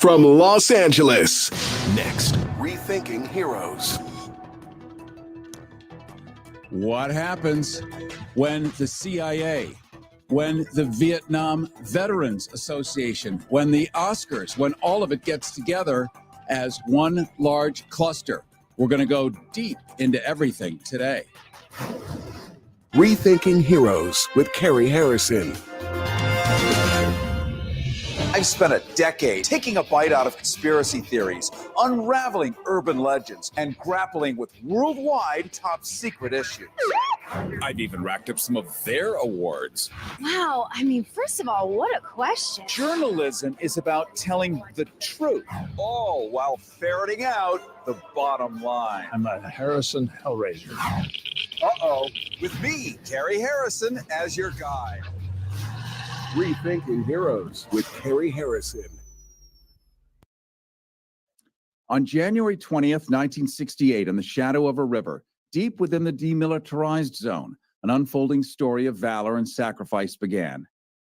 From Los Angeles, next, Rethinking Heroes. What happens when the CIA, when the Vietnam Veterans Association, when the Oscars, when all of it gets together as one large cluster? We're going to go deep into everything today. Rethinking Heroes with Carrie Harrison. I've spent a decade taking a bite out of conspiracy theories, unraveling urban legends, and grappling with worldwide top secret issues. I've even racked up some of their awards. Wow, I mean, first of all, what a question. Journalism is about telling the truth, all while ferreting out the bottom line. I'm a Harrison Hellraiser. Uh-oh, with me, Carrie Harrison, as your guide. Rethinking Heroes with Carrie Harrison. On January 20th, 1968, in the shadow of a river, deep within the demilitarized zone, an unfolding story of valor and sacrifice began.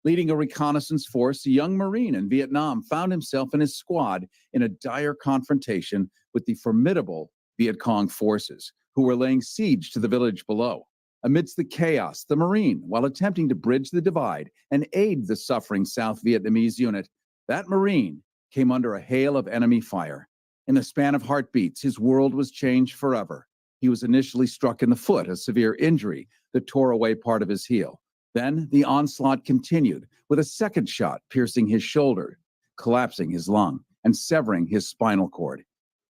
Leading a reconnaissance force, a young Marine in Vietnam found himself and his squad in a dire confrontation with the formidable Viet Cong forces, who were laying siege to the village below. Amidst the chaos, the Marine, while attempting to bridge the divide and aid the suffering South Vietnamese unit, that Marine came under a hail of enemy fire. In the span of heartbeats, his world was changed forever. He was initially struck in the foot, a severe injury that tore away part of his heel. Then the onslaught continued, with a second shot piercing his shoulder, collapsing his lung, and severing his spinal cord.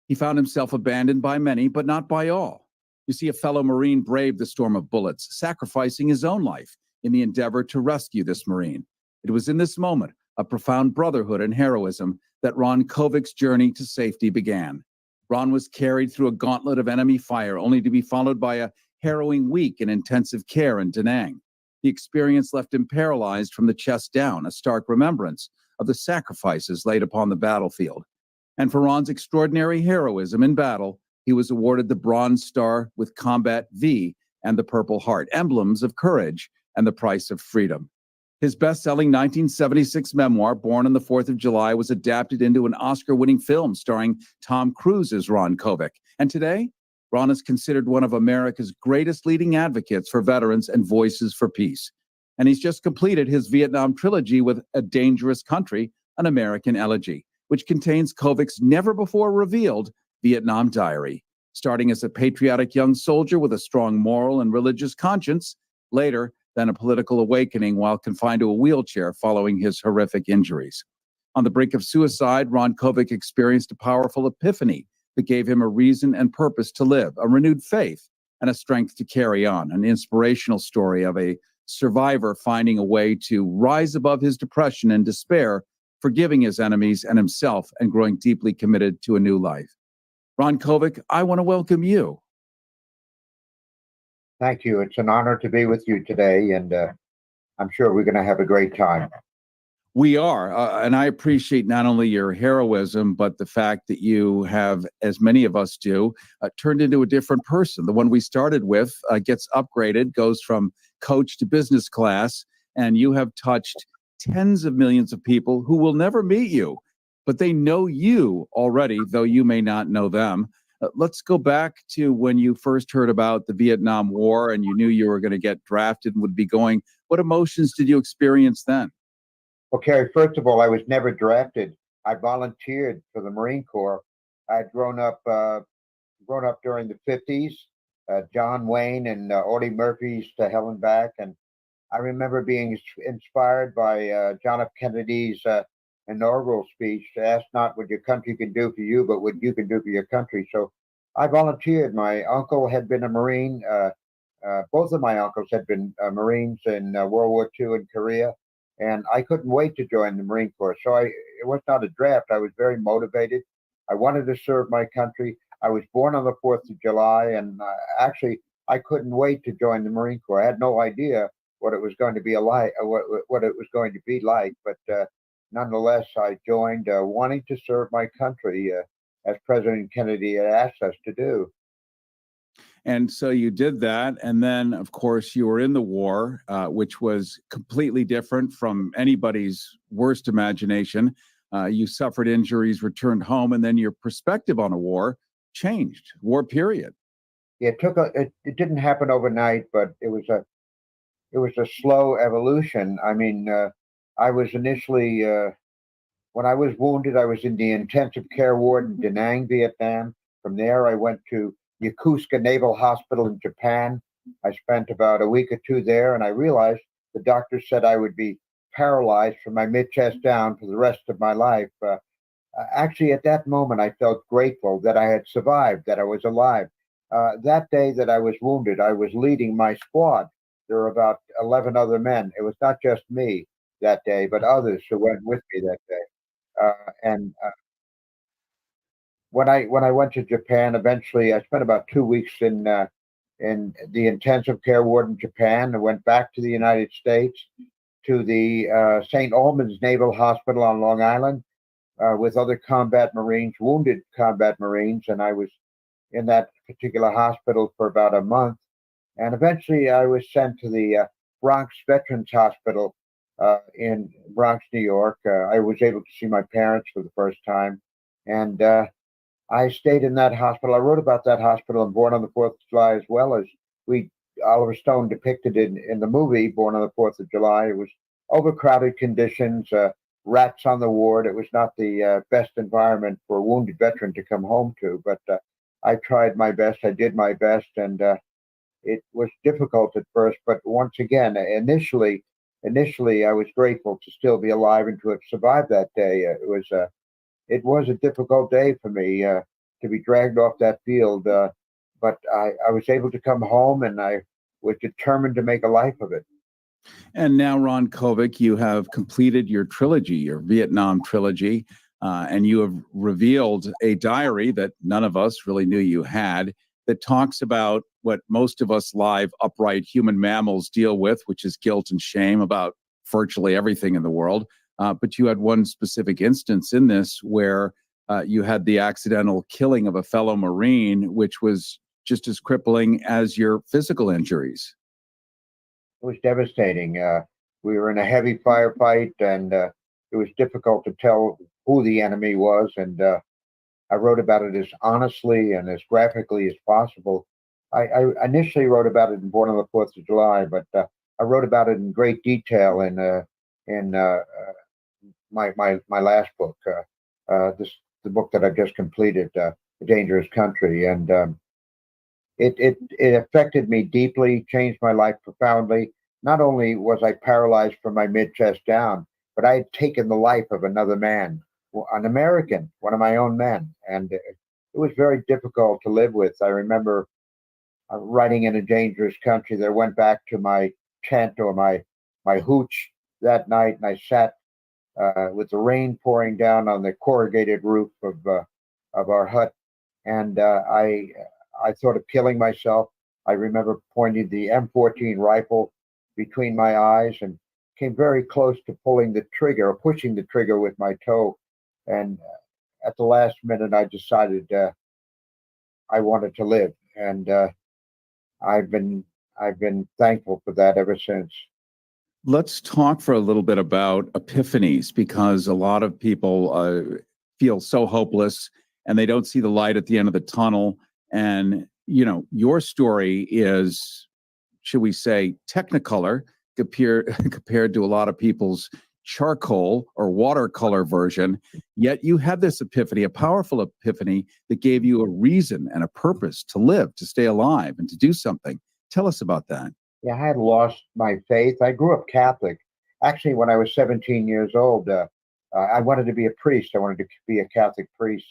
He found himself abandoned by many, but not by all. You see, a fellow Marine braved the storm of bullets, sacrificing his own life in the endeavor to rescue this Marine. It was in this moment of profound brotherhood and heroism that Ron Kovic's journey to safety began. Ron was carried through a gauntlet of enemy fire, only to be followed by a harrowing week in intensive care in Da Nang. The experience left him paralyzed from the chest down, a stark remembrance of the sacrifices laid upon the battlefield. And for Ron's extraordinary heroism in battle, he was awarded the Bronze Star with Combat V and the Purple Heart, emblems of courage and the price of freedom. His best-selling 1976 memoir, Born on the 4th of July, was adapted into an Oscar-winning film starring Tom Cruise as Ron Kovic. And today, Ron is considered one of America's greatest leading advocates for veterans and voices for peace. And he's just completed his Vietnam trilogy with A Dangerous Country, an American Elegy, which contains Kovic's never-before-revealed Vietnam diary. Starting as a patriotic young soldier with a strong moral and religious conscience, later then a political awakening while confined to a wheelchair following his horrific injuries. On the brink of suicide, Ron Kovic experienced a powerful epiphany that gave him a reason and purpose to live, a renewed faith, and a strength to carry on, an inspirational story of a survivor finding a way to rise above his depression and despair, forgiving his enemies and himself, and growing deeply committed to a new life. Ron Kovic, I want to welcome you. Thank you. It's an honor to be with you today, and I'm sure we're going to have a great time. We are, and I appreciate not only your heroism, but the fact that you have, as many of us do, turned into a different person. The one we started with gets upgraded, goes from coach to business class, and you have touched tens of millions of people who will never meet you, but they know you already, though you may not know them. Let's go back to when you first heard about the Vietnam War and you knew you were going to get drafted and would be going. What emotions did you experience then? Okay, first of all, I was never drafted. I volunteered for the Marine Corps. I'd grown up during the 50s, John Wayne and Audie Murphy's To Hell and Back. And I remember being inspired by John F. Kennedy's inaugural speech, ask not what your country can do for you, but what you can do for your country. So I volunteered. My uncle had been a Marine. Both of my uncles had been Marines in World War II in Korea, and I couldn't wait to join the Marine Corps. So it was not a draft. I was very motivated. I wanted to serve my country. I was born on the 4th of July, and actually, I couldn't wait to join the Marine Corps. I had no idea what it was going to be like, what it was going to be like, but nonetheless, I joined wanting to serve my country as President Kennedy had asked us to do. And so you did that. And then, of course, you were in the war, which was completely different from anybody's worst imagination. You suffered injuries, returned home, and then your perspective on a war changed. War period. Yeah, it didn't happen overnight, but it was a slow evolution. I mean, I was initially when I was wounded, I was in the intensive care ward in Da Nang, Vietnam. From there, I went to Yokosuka Naval Hospital in Japan. I spent about a week or two there, and I realized the doctor said I would be paralyzed from my mid-chest down for the rest of my life. Actually, at that moment, I felt grateful that I had survived, that I was alive. That day that I was wounded, I was leading my squad. There were about 11 other men. It was not just me that day, but others who went with me that day. And when I went to Japan, eventually I spent about 2 weeks in the intensive care ward in Japan. I went back to the United States to the St. Albans Naval Hospital on Long Island with other combat Marines, wounded combat Marines, and I was in that particular hospital for about a month. And eventually I was sent to the Bronx Veterans Hospital in Bronx, New York. I was able to see my parents for the first time. And I stayed in that hospital. I wrote about that hospital in Born on the 4th of July, as well as Oliver Stone depicted in the movie Born on the 4th of July. It was overcrowded conditions, rats on the ward. It was not the best environment for a wounded veteran to come home to, but I tried my best. I did my best, and it was difficult at first. But once again, initially, I was grateful to still be alive and to have survived that day. It was a difficult day for me to be dragged off that field, but I was able to come home, and I was determined to make a life of it. And now, Ron Kovic, you have completed your trilogy, your Vietnam trilogy, and you have revealed a diary that none of us really knew you had, that talks about what most of us live, upright human mammals deal with, which is guilt and shame about virtually everything in the world. But you had one specific instance in this where you had the accidental killing of a fellow Marine, which was just as crippling as your physical injuries. It was devastating. We were in a heavy firefight, and it was difficult to tell who the enemy was. And I wrote about it as honestly and as graphically as possible. I initially wrote about it in Born on the 4th of July, but I wrote about it in great detail in my last book, the book that I've just completed, A Dangerous Country, and it affected me deeply, changed my life profoundly. Not only was I paralyzed from my mid-chest down, but I had taken the life of another man, an American, one of my own men, and it was very difficult to live with. I remember writing in A Dangerous Country that I went back to my tent or my hooch that night, and I sat with the rain pouring down on the corrugated roof of our hut, and I thought of killing myself. I remember pointing the M14 rifle between my eyes and came very close to pulling the trigger or pushing the trigger with my toe. And at the last minute, I decided I wanted to live, and I've been thankful for that ever since. Let's talk for a little bit about epiphanies, because a lot of people feel so hopeless and they don't see the light at the end of the tunnel. And, you know, your story is, should we say, technicolor compared to a lot of people's charcoal or watercolor version. Yet you had this epiphany, a powerful epiphany that gave you a reason and a purpose to live, to stay alive, and to do something. Tell us about that. Yeah, I had lost my faith. I grew up Catholic. Actually, when I was 17 years old, I wanted to be a priest. I wanted to be a Catholic priest.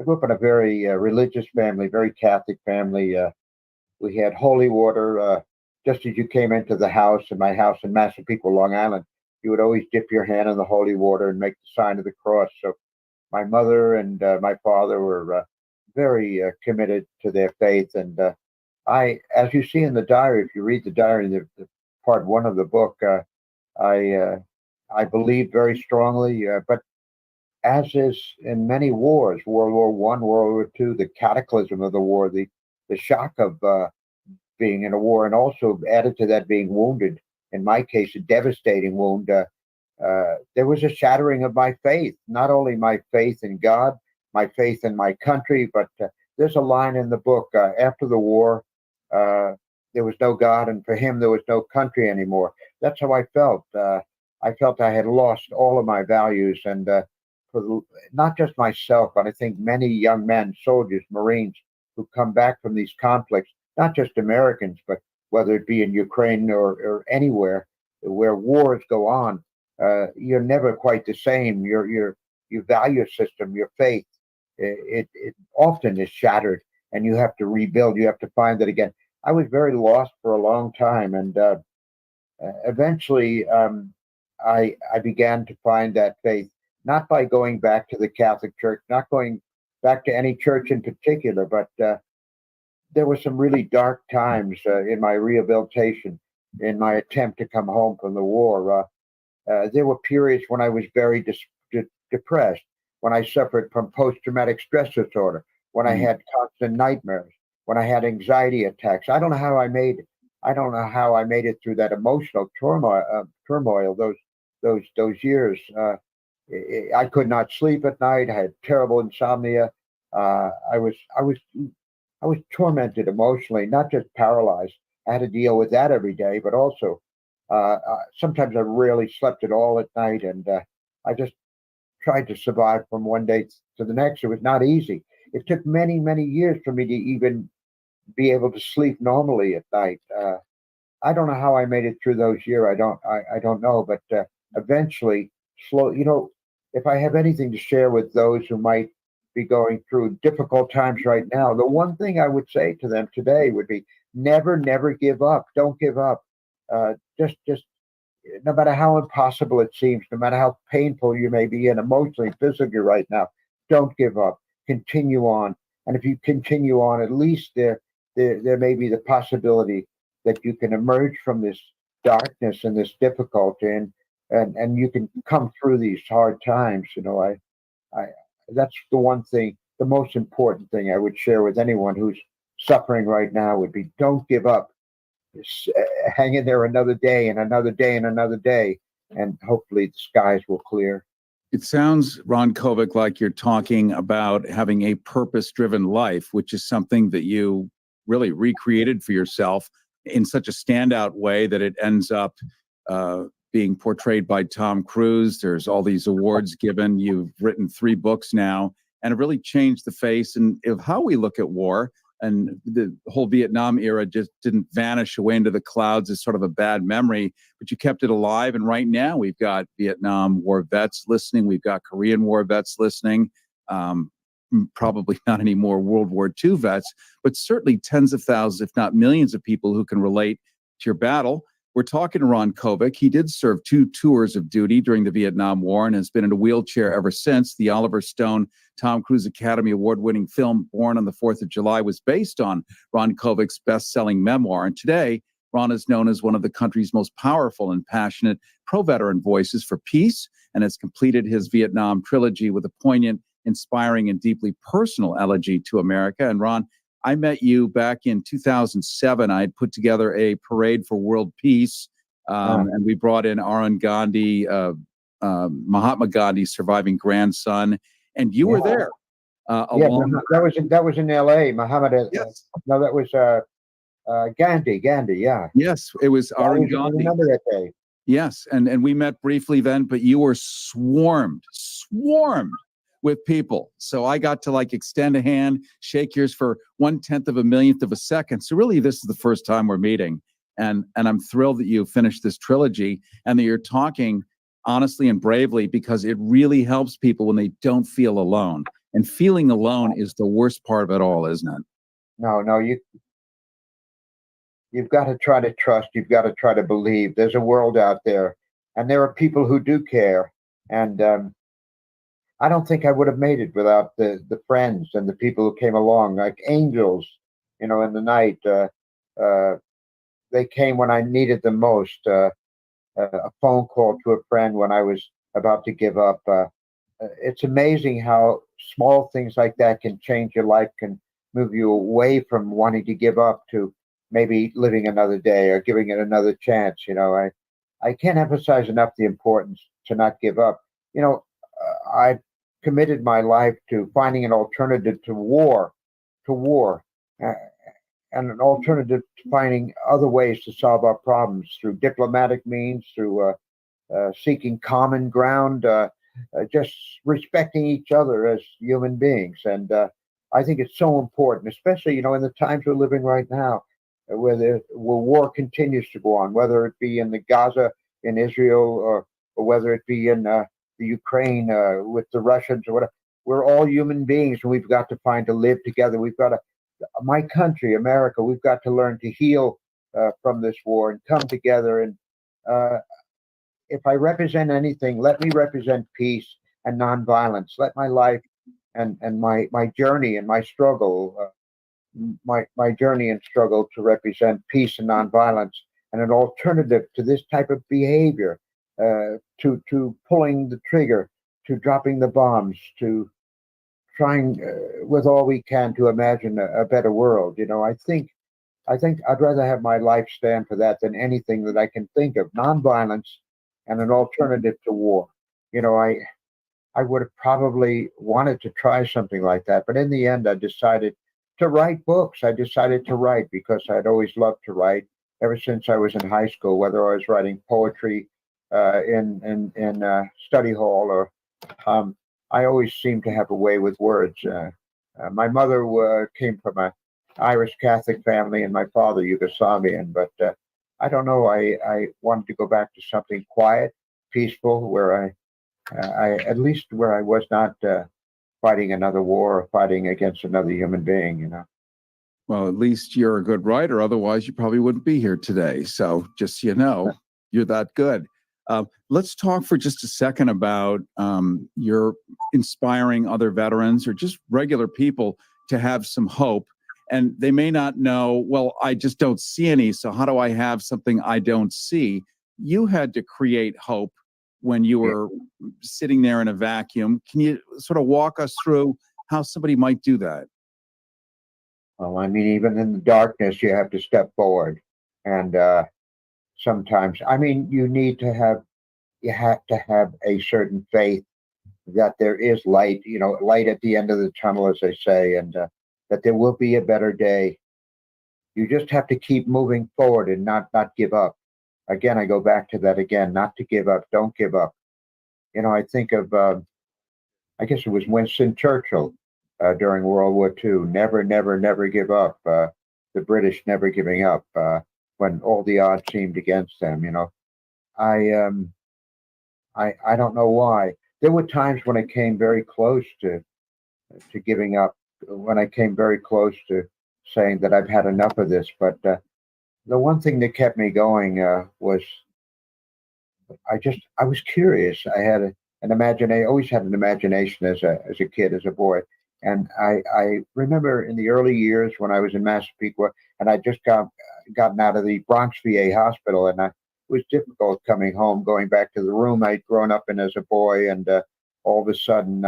I grew up in a very religious family, very Catholic family. We had holy water. Just as you came into the house, in my house in Massapequa, Long Island, you would always dip your hand in the holy water and make the sign of the cross. So my mother and my father were very committed to their faith. And as you see in the diary, if you read the diary, the part one of the book, I believe very strongly. But as is in many wars, World War I, World War II, the cataclysm of the war, the shock of being in a war, and also added to that being wounded. In my case, a devastating wound. there was a shattering of my faith, not only my faith in God, my faith in my country, but there's a line in the book, after the war, there was no God, and for him, there was no country anymore. That's how I felt. I felt I had lost all of my values, and not just myself, but I think many young men, soldiers, Marines, who come back from these conflicts, not just Americans, but whether it be in Ukraine or anywhere where wars go on, you're never quite the same. Your value system, your faith, it often is shattered, and you have to rebuild. You have to find it again. I was very lost for a long time, and eventually I began to find that faith, not by going back to the Catholic Church, not going back to any church in particular, but there were some really dark times in my rehabilitation, in my attempt to come home from the war. There were periods when I was very depressed, when I suffered from post-traumatic stress disorder, when I had constant nightmares, when I had anxiety attacks. I don't know how I made it. I don't know how I made it through that emotional turmoil those years. I could not sleep at night. I had terrible insomnia. I was tormented emotionally, not just paralyzed. I had to deal with that every day, but also sometimes I rarely slept at all at night, and I just tried to survive from one day to the next. It was not easy. It took many, many years for me to even be able to sleep normally at night. I don't know how I made it through those years. I don't know, but eventually, if I have anything to share with those who might be going through difficult times right now, the one thing I would say to them today would be never, never give up. Don't give up. Just no matter how impossible it seems, no matter how painful you may be and emotionally, physically right now, don't give up. Continue on. And if you continue on, at least there may be the possibility that you can emerge from this darkness and this difficulty, and you can come through these hard times. I that's the one thing, the most important thing I would share with anyone who's suffering right now would be don't give up. Just, hang in there another day and another day and another day, and hopefully the skies will clear. It sounds, Ron Kovic, like you're talking about having a purpose-driven life, which is something that you really recreated for yourself in such a standout way that it ends up being portrayed by Tom Cruise. There's all these awards given. You've written 3 books now, and it really changed the face of how we look at war. And the whole Vietnam era just didn't vanish away into the clouds as sort of a bad memory, but you kept it alive. And right now we've got Vietnam War vets listening. We've got Korean War vets listening. Probably not any more World War II vets, but certainly tens of thousands, if not millions of people who can relate to your battle. We're talking to Ron Kovic. He did serve 2 tours of duty during the Vietnam War and has been in a wheelchair ever since. The Oliver Stone Tom Cruise Academy Award-winning film Born on the 4th of July was based on Ron Kovic's best-selling memoir. And today, Ron is known as one of the country's most powerful and passionate pro-veteran voices for peace, and has completed his Vietnam trilogy with a poignant, inspiring, and deeply personal elegy to America. And Ron, I met you back in 2007. I had put together a parade for world peace, and we brought in Arun Gandhi, Mahatma Gandhi's surviving grandson, and you were there. That was in L.A. Muhammad. Yes. No, that was Gandhi. Yeah. Yes, it was Arun Gandhi. I remember that day. Yes, and we met briefly then, but you were swarmed with people. So I got to extend a hand, shake yours for 1/10 of a millionth of a second. So really, this is the first time we're meeting. And I'm thrilled that you finished this trilogy and that you're talking honestly and bravely, because it really helps people when they don't feel alone. And feeling alone is the worst part of it all, isn't it? No, you've got to try to trust. You've got to try to believe. There's a world out there, and there are people who do care. And I don't think I would have made it without the friends and the people who came along, like angels, in the night. They came when I needed them most. A phone call to a friend when I was about to give up. It's amazing how small things like that can change your life, can move you away from wanting to give up to maybe living another day or giving it another chance. I can't emphasize enough the importance to not give up. I committed my life to finding an alternative to war, uh, and an alternative to finding other ways to solve our problems through diplomatic means, through seeking common ground, just respecting each other as human beings. And I think it's so important, especially, in the times we're living right now, where war continues to go on, whether it be in the Gaza, in Israel, or whether it be in the Ukraine with the Russians or whatever. We're all human beings, and we've got to find to live together. We've got to, my country, America, we've got to learn to heal from this war and come together. And if I represent anything, let me represent peace and nonviolence. Let my life and my journey and my struggle, my journey and struggle to represent peace and nonviolence and an alternative to this type of behavior, to pulling the trigger, to dropping the bombs, to trying with all we can to imagine a better world. I think I'd rather have my life stand for that than anything that I can think of. Nonviolence and an alternative to war. I would have probably wanted to try something like that, but in the end, I decided to write books. I decided to write because I'd always loved to write ever since I was in high school, whether I was writing poetry in study hall or I always seemed to have a way with words. My mother came from an Irish Catholic family and my father Yugoslavian, but I don't know. I wanted to go back to something quiet, peaceful, where I at least where I was not fighting another war or fighting against another human being. Well, at least you're a good writer. Otherwise, you probably wouldn't be here today. So just so you know, you're that good. Let's talk for just a second about your inspiring other veterans or just regular people to have some hope. And they may not know, well, I just don't see any. So how do I have something I don't see? You had to create hope when you were sitting there in a vacuum. Can you sort of walk us through how somebody might do that? Well, I mean, even in the darkness, you have to step forward. And sometimes, I mean, you have to have a certain faith that there is light, light at the end of the tunnel, as they say, and that there will be a better day. You just have to keep moving forward and not give up. Again, I go back to that again, not to give up. Don't give up. I think of, I guess it was Winston Churchill during World War II. Never, never, never give up. The British never giving up when all the odds seemed against them. I don't know why. There were times when I came very close to giving up. When I came very close to saying that I've had enough of this, but the one thing that kept me going was I was curious. I had an imagination. I always had an imagination as a kid, as a boy. And I remember in the early years when I was in Massapequa, and I just gotten out of the Bronx VA hospital, and it was difficult coming home, going back to the room I'd grown up in as a boy, and all of a sudden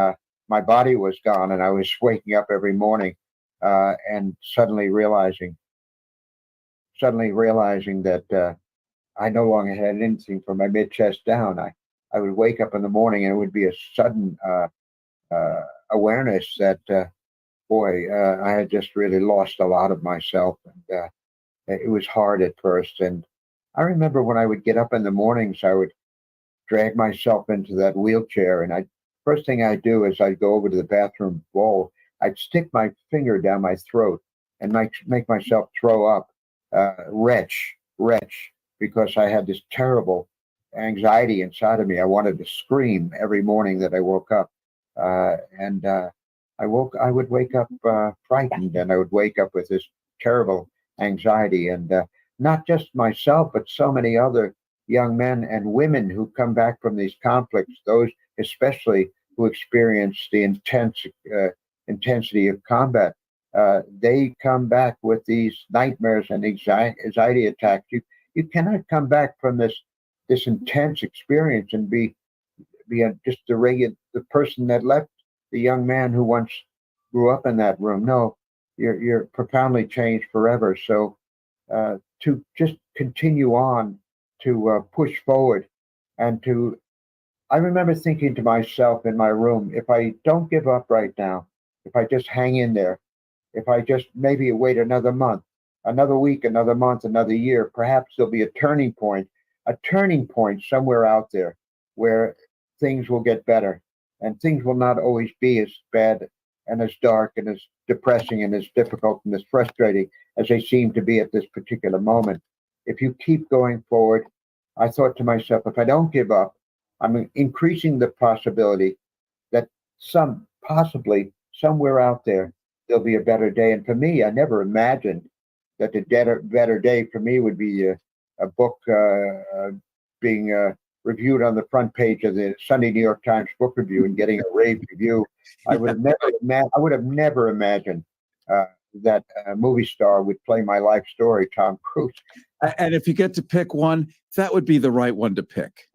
my body was gone, and I was waking up every morning and suddenly realizing that I no longer had anything from my mid-chest down. I would wake up in the morning and it would be a sudden awareness that, I had just really lost a lot of myself. And it was hard at first. And I remember when I would get up in the mornings, I would drag myself into that wheelchair. And first thing I'd do is I'd go over to the bathroom bowl. I'd stick my finger down my throat and make myself throw up, retch, because I had this terrible anxiety inside of me. I wanted to scream every morning that I woke up. I would wake up frightened, and I would wake up with this terrible anxiety. And not just myself, but so many other young men and women who come back from these conflicts, those especially who experience the intensity of combat. They come back with these nightmares and anxiety attacks. You cannot come back from this intense experience and be just the person that left, the young man who once grew up in that room. No, you're profoundly changed forever. So to just continue on to push forward and to I remember thinking to myself in my room, if I don't give up right now, if I just hang in there, if I just maybe wait another month, another week, another month, another year, perhaps there'll be a turning point somewhere out there where things will get better and things will not always be as bad and as dark and as depressing and as difficult and as frustrating as they seem to be at this particular moment. If you keep going forward, I thought to myself, if I don't give up, I'm increasing the possibility that possibly somewhere out there, there'll be a better day. And for me, I never imagined that the better day for me would be a book being reviewed on the front page of the Sunday New York Times Book Review and getting a rave review. I would have never imagined that a movie star would play my life story, Tom Cruise. And if you get to pick one, that would be the right one to pick.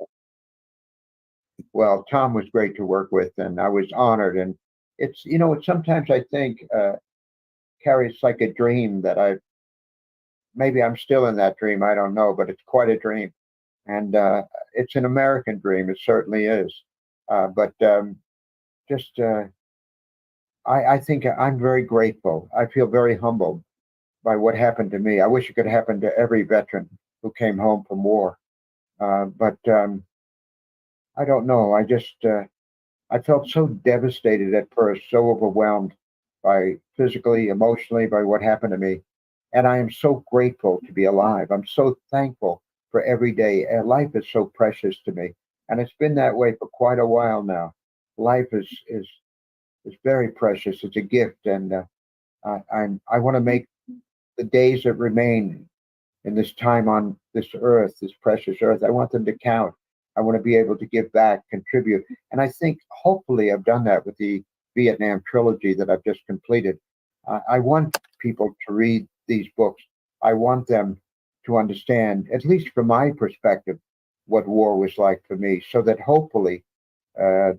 Well, Tom was great to work with, and I was honored. And it's, sometimes I think, Carrie, it's like a dream that maybe I'm still in that dream. I don't know, but it's quite a dream. And it's an American dream. It certainly is. I think I'm very grateful. I feel very humbled by what happened to me. I wish it could happen to every veteran who came home from war. But I don't know. I felt so devastated at first, so overwhelmed by physically, emotionally, by what happened to me. And I am so grateful to be alive. I'm so thankful for every day. Life is so precious to me. And it's been that way for quite a while now. Life is very precious. It's a gift. And I want to make the days that remain in this time on this earth, this precious earth, I want them to count. I want to be able to give back, contribute. And I think hopefully I've done that with the Vietnam trilogy that I've just completed. I want people to read these books. I want them to understand, at least from my perspective, what war was like for me, so that hopefully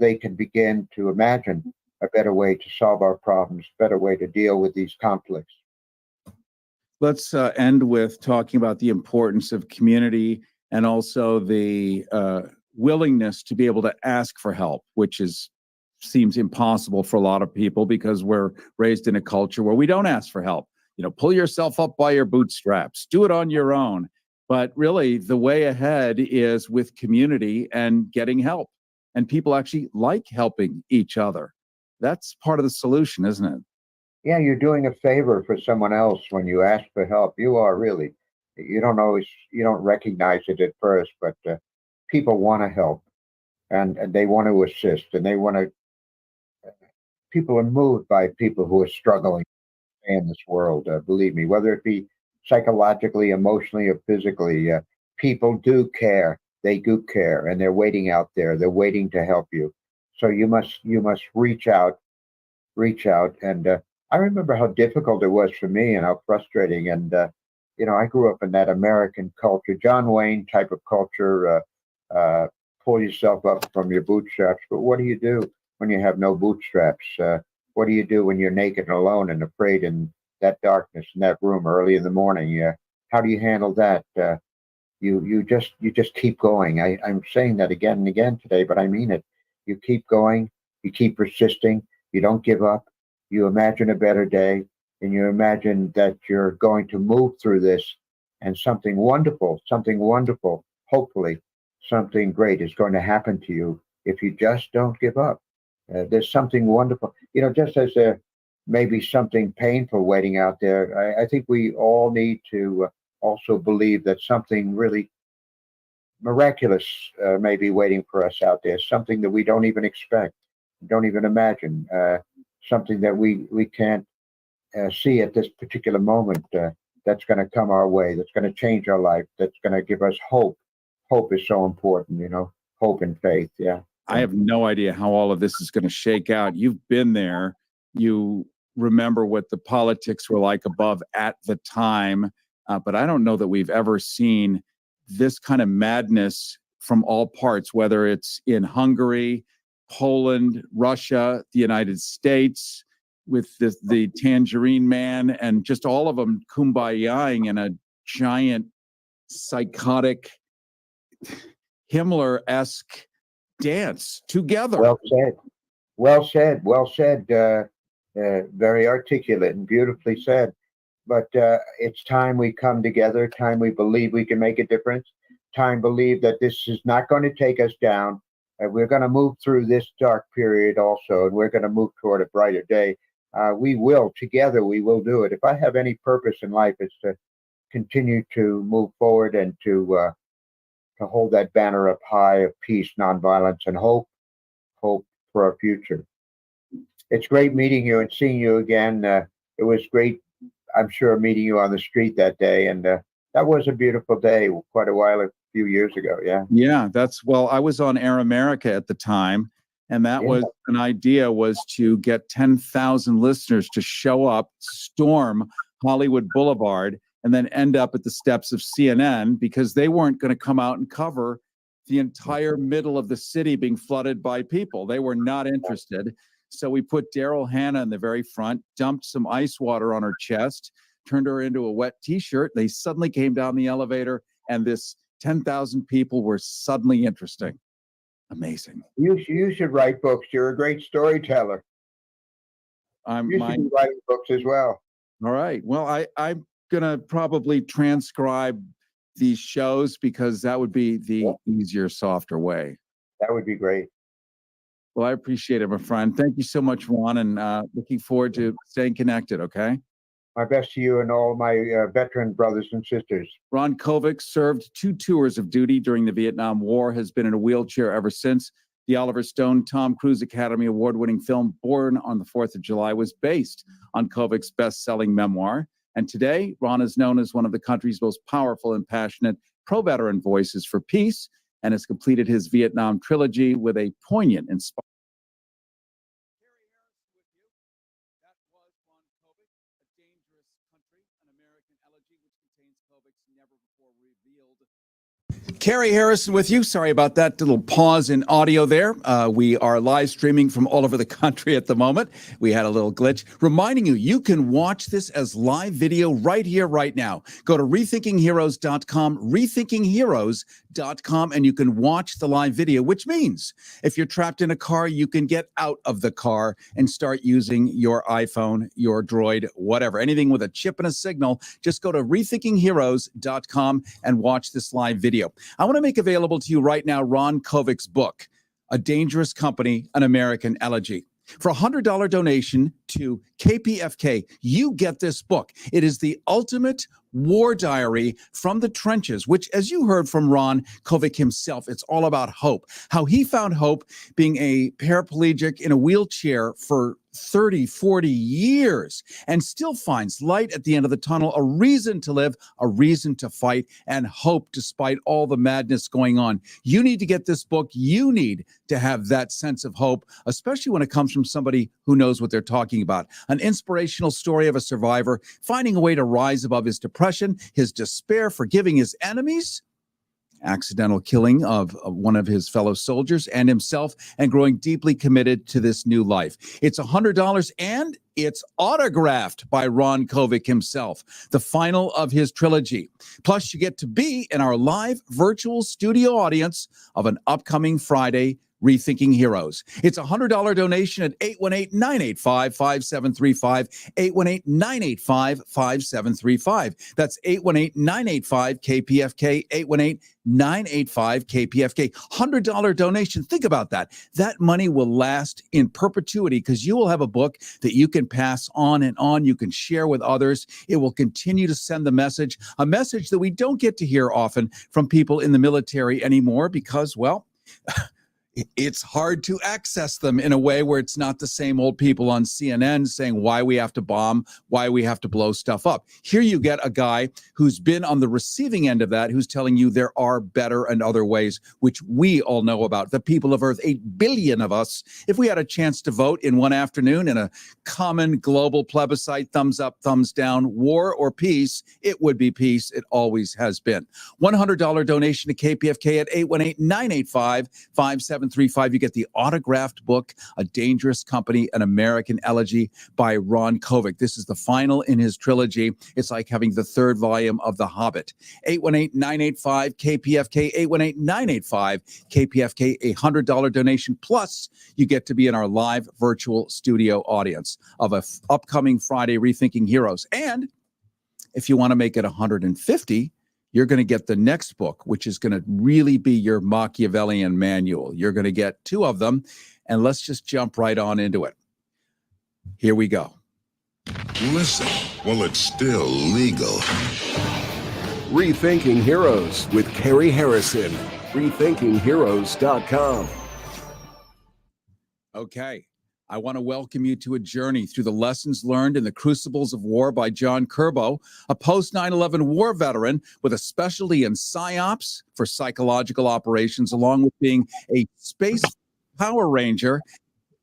they can begin to imagine a better way to solve our problems, a better way to deal with these conflicts. Let's end with talking about the importance of community and also the willingness to be able to ask for help, which seems impossible for a lot of people because we're raised in a culture where we don't ask for help. Pull yourself up by your bootstraps, do it on your own. But really, the way ahead is with community and getting help. And people actually like helping each other. That's part of the solution, isn't it? Yeah, you're doing a favor for someone else when you ask for help. You are really. You don't recognize it at first, but people want to help and they want to assist and people are moved by people who are struggling in this world. Believe me, whether it be psychologically, emotionally, or physically, people do care. They do care, and they're waiting out there. They're waiting to help you. So you must reach out. And I remember how difficult it was for me and how frustrating. And I grew up in that American culture, John Wayne type of culture. Pull yourself up from your bootstraps. But what do you do when you have no bootstraps? What do you do when you're naked and alone and afraid in that darkness in that room early in the morning? How do you handle that? You just keep going. I'm saying that again and again today, but I mean it. You keep going. You keep persisting. You don't give up. You imagine a better day, and you imagine that you're going to move through this, and something wonderful, hopefully, something great is going to happen to you if you just don't give up. There's something wonderful. Just as there may be something painful waiting out there, I think we all need to also believe that something really miraculous may be waiting for us out there, something that we don't even expect, don't even imagine, something that we can't see at this particular moment that's going to come our way, that's going to change our life, that's going to give us hope. Hope is so important, hope and faith. Yeah. I have no idea how all of this is going to shake out. You've been there. You remember what the politics were like above at the time. But I don't know that we've ever seen this kind of madness from all parts, whether it's in Hungary, Poland, Russia, the United States, with the Tangerine Man, and just all of them kumbayaing in a giant, psychotic, Himmler-esque dance together. Well said. Well said. Well said. Very articulate and beautifully said. But it's time we come together, time we believe we can make a difference, time believe that this is not going to take us down. We're going to move through this dark period also, and we're going to move toward a brighter day. We will, together, we will do it. If I have any purpose in life, it's to continue to move forward and to hold that banner up high of peace, nonviolence, and hope for our future. It's great meeting you and seeing you again. It was great, I'm sure, meeting you on the street that day. And that was a beautiful day quite a few years ago. Yeah. Yeah, I was on Air America at the time. And that was an idea, was to get 10,000 listeners to show up, storm Hollywood Boulevard, and then end up at the steps of CNN, because they weren't going to come out and cover the entire middle of the city being flooded by people. They were not interested. So we put Daryl Hannah in the very front, dumped some ice water on her chest, turned her into a wet T-shirt. They suddenly came down the elevator, and this 10,000 people were suddenly interesting. Amazing. You should write books. You're a great storyteller. You should be writing books as well. All right. Well, I'm going to probably transcribe these shows, because that would be the easier, softer way. That would be great. Well, I appreciate it, my friend. Thank you so much, Ron, and looking forward to staying connected, okay? My best to you and all my veteran brothers and sisters. Ron Kovic served 2 tours of duty during the Vietnam War, has been in a wheelchair ever since. The Oliver Stone Tom Cruise Academy Award-winning film Born on the 4th of July was based on Kovic's best-selling memoir. And today, Ron is known as one of the country's most powerful and passionate pro-veteran voices for peace, and has completed his Vietnam trilogy with a poignant, inspiring. Carrie Harrison with you. Sorry about that little pause in audio there. We are live streaming from all over the country at the moment. We had a little glitch. Reminding you, you can watch this as live video right here, right now. Go to rethinkingheroes.com, rethinkingheroes.com, and you can watch the live video, which means if you're trapped in a car, you can get out of the car and start using your iPhone, your Droid, whatever. Anything with a chip and a signal, just go to rethinkingheroes.com and watch this live video. I want to make available to you right now Ron Kovic's book, A Dangerous Company, An American Elegy. For a $100 donation to KPFK, you get this book. It is the ultimate war diary from the trenches, which, as you heard from Ron Kovic himself, it's all about hope. How he found hope being a paraplegic in a wheelchair for 30, 40 years, and still finds light at the end of the tunnel, a reason to live, a reason to fight, and hope despite all the madness going on. You need to get this book. You need to have that sense of hope, especially when it comes from somebody who knows what they're talking about. An inspirational story of a survivor finding a way to rise above his depression, his despair, forgiving his enemies, accidental killing of one of his fellow soldiers and himself, and growing deeply committed to this new life. It's $100 and it's autographed by Ron Kovic himself, the final of his trilogy. Plus, you get to be in our live virtual studio audience of an upcoming Friday Rethinking Heroes. It's a $100 donation at 818-985-5735, 818-985-5735. That's 818-985-KPFK, 818-985-KPFK. $100 donation. Think about that. That money will last in perpetuity, because you will have a book that you can pass on and on. You can share with others. It will continue to send the message, a message that we don't get to hear often from people in the military anymore, because, well, it's hard to access them in a way where it's not the same old people on CNN saying why we have to bomb, why we have to blow stuff up. Here you get a guy who's been on the receiving end of that, who's telling you there are better and other ways, which we all know about. The people of Earth, 8 billion of us, if we had a chance to vote in one afternoon in a common global plebiscite, thumbs up, thumbs down, war or peace, it would be peace. It always has been. $100 donation to KPFK at 818-985-5735. 735, you get the autographed book, A Dangerous Company, An American Elegy by Ron Kovic. This is the final in his trilogy. It's like having the third volume of The Hobbit. 818-985-KPFK, 818-985-KPFK, a $100 donation. Plus, you get to be in our live virtual studio audience of a upcoming Friday Rethinking Heroes. And if you want to make it 150, you're going to get the next book, which is going to really be your Machiavellian manual. You're going to get 2 of them, and let's just jump right on into it. Here we go. Listen while it's still legal. Rethinking Heroes with Carrie Harrison. RethinkingHeroes.com. Okay. I want to welcome you to a journey through the lessons learned in the crucibles of war by John Curbo, a post-9/11 war veteran with a specialty in PSYOPS for psychological operations, along with being a space Power Ranger.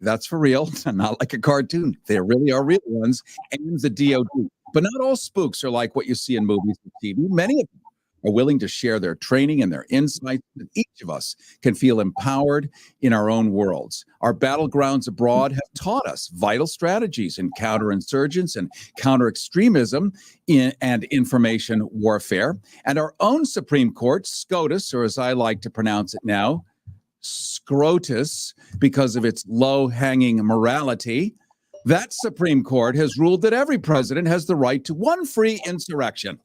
That's for real, not like a cartoon. They really are real ones, and the DOD. But not all spooks are like what you see in movies and TV. Many of them are willing to share their training and their insights, and each of us can feel empowered in our own worlds. Our battlegrounds abroad have taught us vital strategies in counterinsurgents and counter-extremism and information warfare. And our own Supreme Court, SCOTUS, or as I like to pronounce it now, SCROTUS, because of its low-hanging morality, that Supreme Court has ruled that every president has the right to one free insurrection.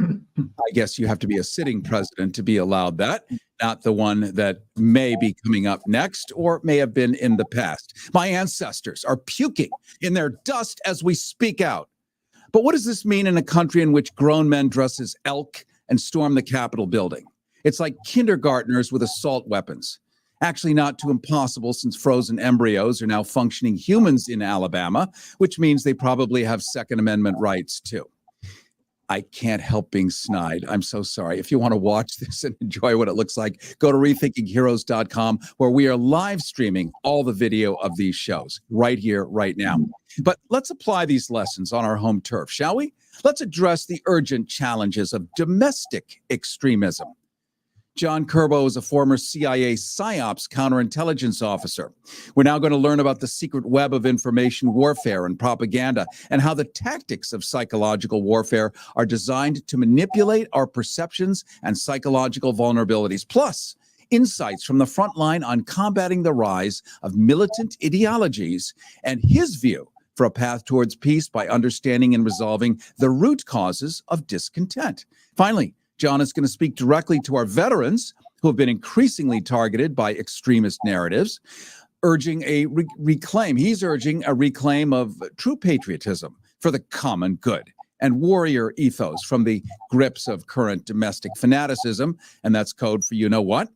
I guess you have to be a sitting president to be allowed that, not the one that may be coming up next or may have been in the past. My ancestors are puking in their dust as we speak out. But what does this mean in a country in which grown men dress as elk and storm the Capitol building? It's like kindergartners with assault weapons. Actually, not too impossible since frozen embryos are now functioning humans in Alabama, which means they probably have Second Amendment rights too. I can't help being snide. I'm so sorry. If you want to watch this and enjoy what it looks like, go to RethinkingHeroes.com, where we are live streaming all the video of these shows right here, right now. But let's apply these lessons on our home turf, shall we? Let's address the urgent challenges of domestic extremism. John Curbo is a former CIA PSYOPS counterintelligence officer. We're now going to learn about the secret web of information warfare and propaganda and how the tactics of psychological warfare are designed to manipulate our perceptions and psychological vulnerabilities, plus insights from the front line on combating the rise of militant ideologies and his view for a path towards peace by understanding and resolving the root causes of discontent. Finally, John is going to speak directly to our veterans who have been increasingly targeted by extremist narratives, urging a reclaim. He's urging a reclaim of true patriotism for the common good and warrior ethos from the grips of current domestic fanaticism. And that's code for you know what?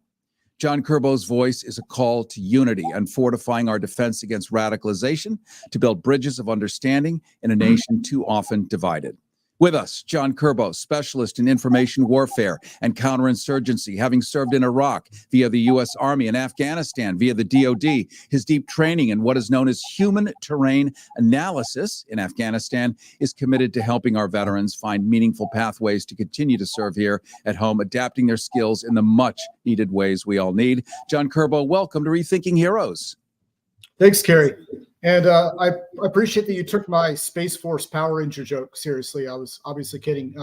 John Curbo's voice is a call to unity and fortifying our defense against radicalization to build bridges of understanding in a nation too often divided. With us, John Curbo, specialist in information warfare and counterinsurgency, having served in Iraq via the U.S. Army and Afghanistan via the DOD. His deep training in what is known as human terrain analysis in Afghanistan is committed to helping our veterans find meaningful pathways to continue to serve here at home, adapting their skills in the much needed ways we all need. John Curbo, welcome to Rethinking Heroes. Thanks, Carrie. And I appreciate that you took my Space Force Power Ranger joke seriously. I was obviously kidding.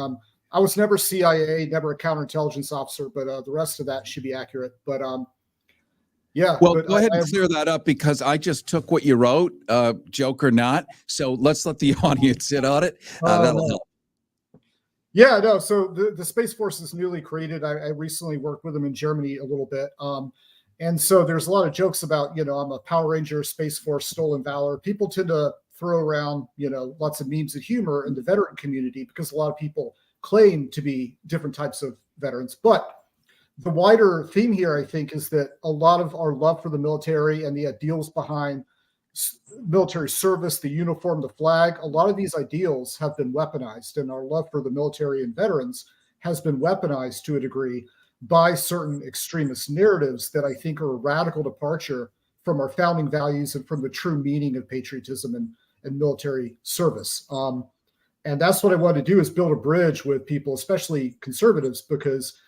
I was never CIA, never a counterintelligence officer, but the rest of that should be accurate. But yeah. Well, go ahead and clear that up because I just took what you wrote, joke or not. So let's let the audience sit on it. That'll help. Yeah, no. So the Space Force is newly created. I recently worked with them in Germany a little bit. And so there's a lot of jokes about, I'm a Power Ranger, Space Force, stolen valor. People tend to throw around, lots of memes of humor in the veteran community because a lot of people claim to be different types of veterans. But the wider theme here, I think, is that a lot of our love for the military and the ideals behind military service, the uniform, the flag, a lot of these ideals have been weaponized, and our love for the military and veterans has been weaponized to a degree by certain extremist narratives that I think are a radical departure from our founding values and from the true meaning of patriotism and military service. And that's what I wanted to do, is build a bridge with people, especially conservatives, because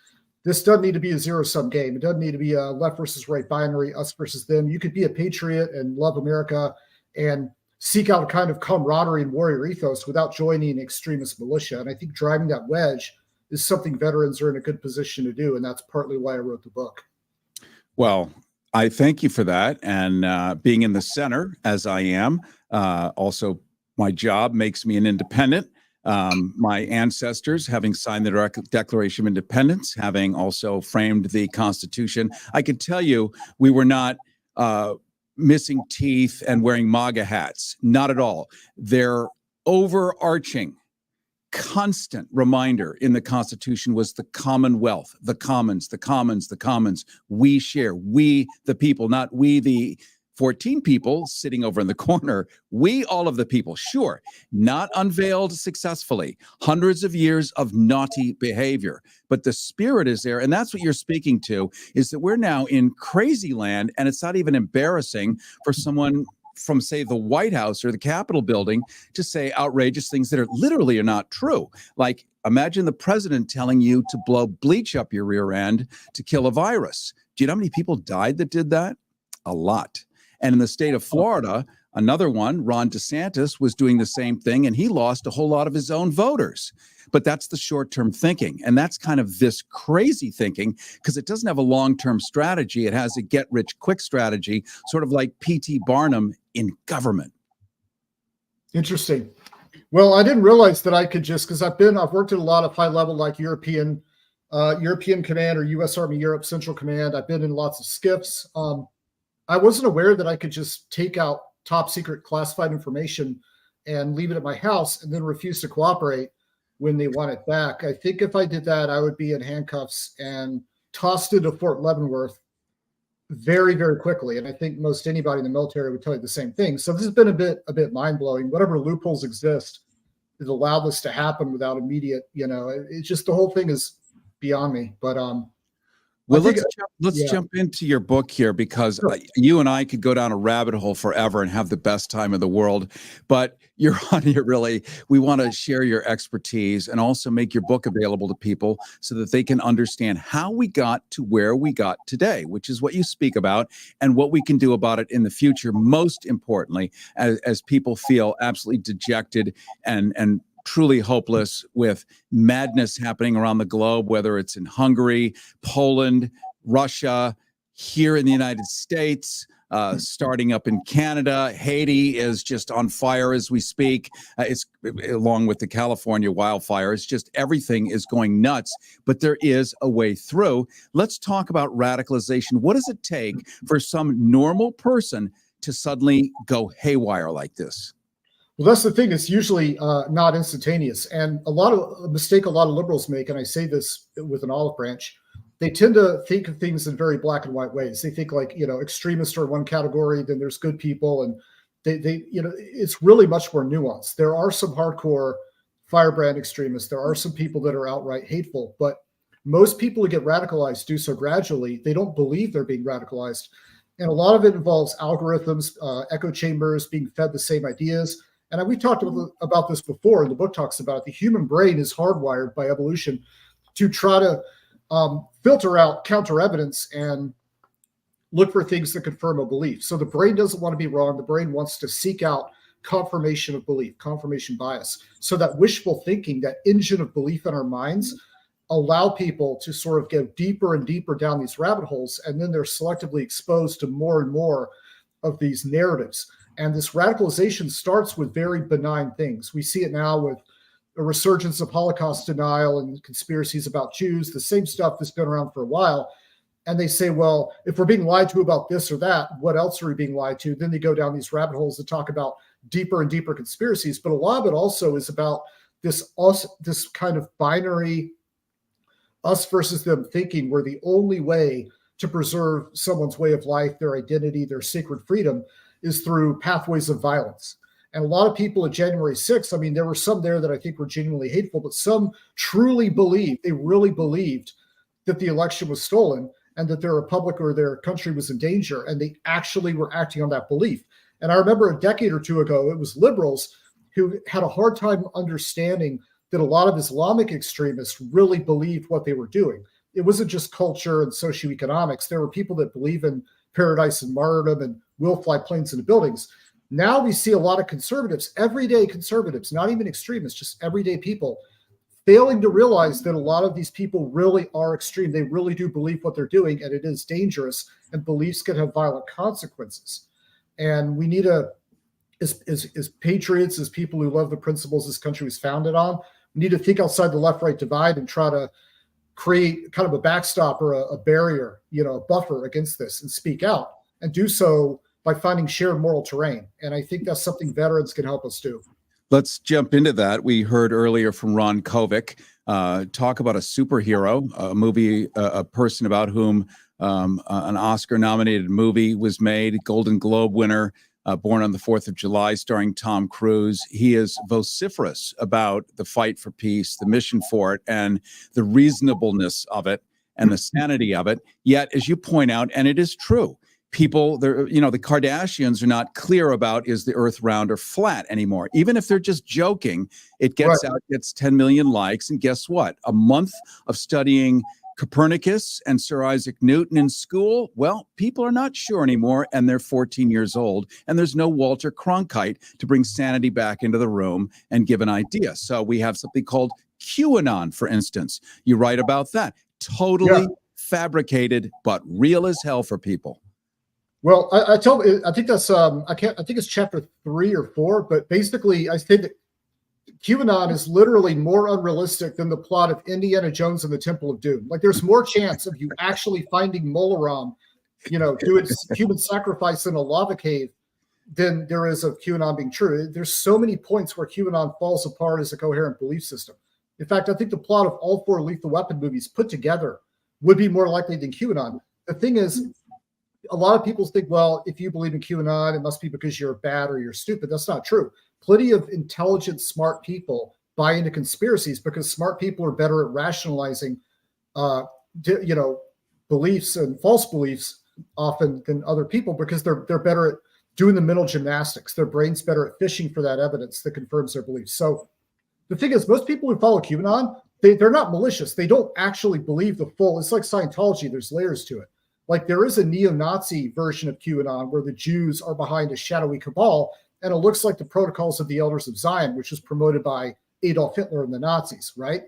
this doesn't need to be a zero-sum game. It doesn't need to be a left versus right binary, us versus them. You could be a patriot and love America and seek out a kind of camaraderie and warrior ethos without joining an extremist militia. And I think driving that wedge is something veterans are in a good position to do. And that's partly why I wrote the book. Well, I thank you for that. And being in the center, as I am, also my job makes me an independent. My ancestors, having signed the Declaration of Independence, having also framed the Constitution, I can tell you we were not missing teeth and wearing MAGA hats. Not at all. Their overarching, constant reminder in the Constitution was the commonwealth, the commons, the commons, the commons. We share, we the people, not we the 14 people sitting over in the corner. We, all of the people, sure, not unveiled successfully. Hundreds of years of naughty behavior, but the spirit is there. And that's what you're speaking to, is that we're now in crazy land, and it's not even embarrassing for someone from, say, the White House or the Capitol building to say outrageous things that are literally not true. Like, imagine the president telling you to blow bleach up your rear end to kill a virus. Do you know how many people died that did that? A lot. And in the state of Florida, another one, Ron DeSantis, was doing the same thing, and he lost a whole lot of his own voters. But that's the short-term thinking. And that's kind of this crazy thinking, because it doesn't have a long-term strategy. It has a get-rich-quick strategy, sort of like P.T. Barnum in government. Interesting. Well, I didn't realize that I could just, because I've worked at a lot of high-level, like European Command or U.S. Army Europe Central Command. I've been in lots of SCIFs. I wasn't aware that I could just take out top secret classified information and leave it at my house and then refuse to cooperate when they want it back. I think if I did that, I would be in handcuffs and tossed into Fort Leavenworth very, very quickly. And I think most anybody in the military would tell you the same thing. So this has been a bit mind-blowing. Whatever loopholes exist that allow this to happen without immediate, it's just, the whole thing is beyond me. But well, let's jump into your book here, because you and I could go down a rabbit hole forever and have the best time in the world. But you're on here, really. We want to share your expertise and also make your book available to people so that they can understand how we got to where we got today, which is what you speak about, and what we can do about it in the future. Most importantly, as people feel absolutely dejected and truly hopeless with madness happening around the globe, whether it's in Hungary, Poland, Russia, here in the United States, starting up in Canada. Haiti is just on fire as we speak. It's along with the California wildfires. Just everything is going nuts, but there is a way through. Let's talk about radicalization. What does it take for some normal person to suddenly go haywire like this? Well, that's the thing. It's usually not instantaneous. And a mistake a lot of liberals make, and I say this with an olive branch, they tend to think of things in very black and white ways. They think like, extremists are in one category, then there's good people. And it's really much more nuanced. There are some hardcore firebrand extremists. There are some people that are outright hateful, but most people who get radicalized do so gradually. They don't believe they're being radicalized. And a lot of it involves algorithms, echo chambers, being fed the same ideas. And we talked about this before, and the book talks about it. The human brain is hardwired by evolution to try to filter out counter evidence and look for things that confirm a belief. So the brain doesn't want to be wrong. The brain wants to seek out confirmation of belief, confirmation bias. So that wishful thinking, that engine of belief in our minds, allow people to sort of go deeper and deeper down these rabbit holes, and then they're selectively exposed to more and more of these narratives. And this radicalization starts with very benign things. We see it now with a resurgence of Holocaust denial and conspiracies about Jews, the same stuff that's been around for a while. And they say, well, if we're being lied to about this or that, what else are we being lied to? Then they go down these rabbit holes to talk about deeper and deeper conspiracies. But a lot of it also is about this kind of binary us versus them thinking, where the only way to preserve someone's way of life, their identity, their sacred freedom, is through pathways of violence. And a lot of people at January 6th, I mean, there were some there that I think were genuinely hateful, but some truly believed, they really believed that the election was stolen and that their republic or their country was in danger. And they actually were acting on that belief. And I remember a decade or two ago, it was liberals who had a hard time understanding that a lot of Islamic extremists really believed what they were doing. it wasn't just culture and socioeconomics. There were people that believe in paradise and martyrdom and will fly planes into buildings. Now we see a lot of conservatives, everyday conservatives, not even extremists, just everyday people, failing to realize that a lot of these people really are extreme. They really do believe what they're doing, and it is dangerous, and beliefs can have violent consequences. And we need to, as patriots, as people who love the principles this country was founded on, we need to think outside the left-right divide and try to create kind of a backstop or a barrier, a buffer against this, and speak out, and do so by finding shared moral terrain. And I think that's something veterans can help us do. Let's jump into that. We heard earlier from Ron Kovic talk about a superhero, a movie, a person about whom an Oscar-nominated movie was made, Golden Globe winner, born on the 4th of July, starring Tom Cruise. He is vociferous about the fight for peace, the mission for it, and the reasonableness of it, and the sanity of it. Yet, as you point out, and it is true, people, the Kardashians are not clear about, is the earth round or flat anymore. Even if they're just joking, it gets out, gets 10 million likes. And guess what? A month of studying Copernicus and Sir Isaac Newton in school, well, people are not sure anymore, and they're 14 years old, and there's no Walter Cronkite to bring sanity back into the room and give an idea. So we have something called QAnon, for instance. You write about that. Totally fabricated, but real as hell for people. Well, I think that's I think it's chapter 3 or 4, but basically I think that QAnon is literally more unrealistic than the plot of Indiana Jones and the Temple of Doom. Like, there's more chance of you actually finding Molaram, doing human sacrifice in a lava cave than there is of QAnon being true. There's so many points where QAnon falls apart as a coherent belief system. In fact, I think the plot of all 4 Lethal Weapon movies put together would be more likely than QAnon. The thing is, a lot of people think, well, if you believe in QAnon, it must be because you're bad or you're stupid. That's not true. Plenty of intelligent, smart people buy into conspiracies because smart people are better at rationalizing, beliefs and false beliefs often than other people, because they're better at doing the mental gymnastics. Their brain's better at fishing for that evidence that confirms their beliefs. So the thing is, most people who follow QAnon, they're not malicious. They don't actually believe the full. It's like Scientology. There's layers to it. Like, there is a neo-Nazi version of QAnon where the Jews are behind a shadowy cabal, and it looks like the Protocols of the Elders of Zion, which was promoted by Adolf Hitler and the Nazis, right?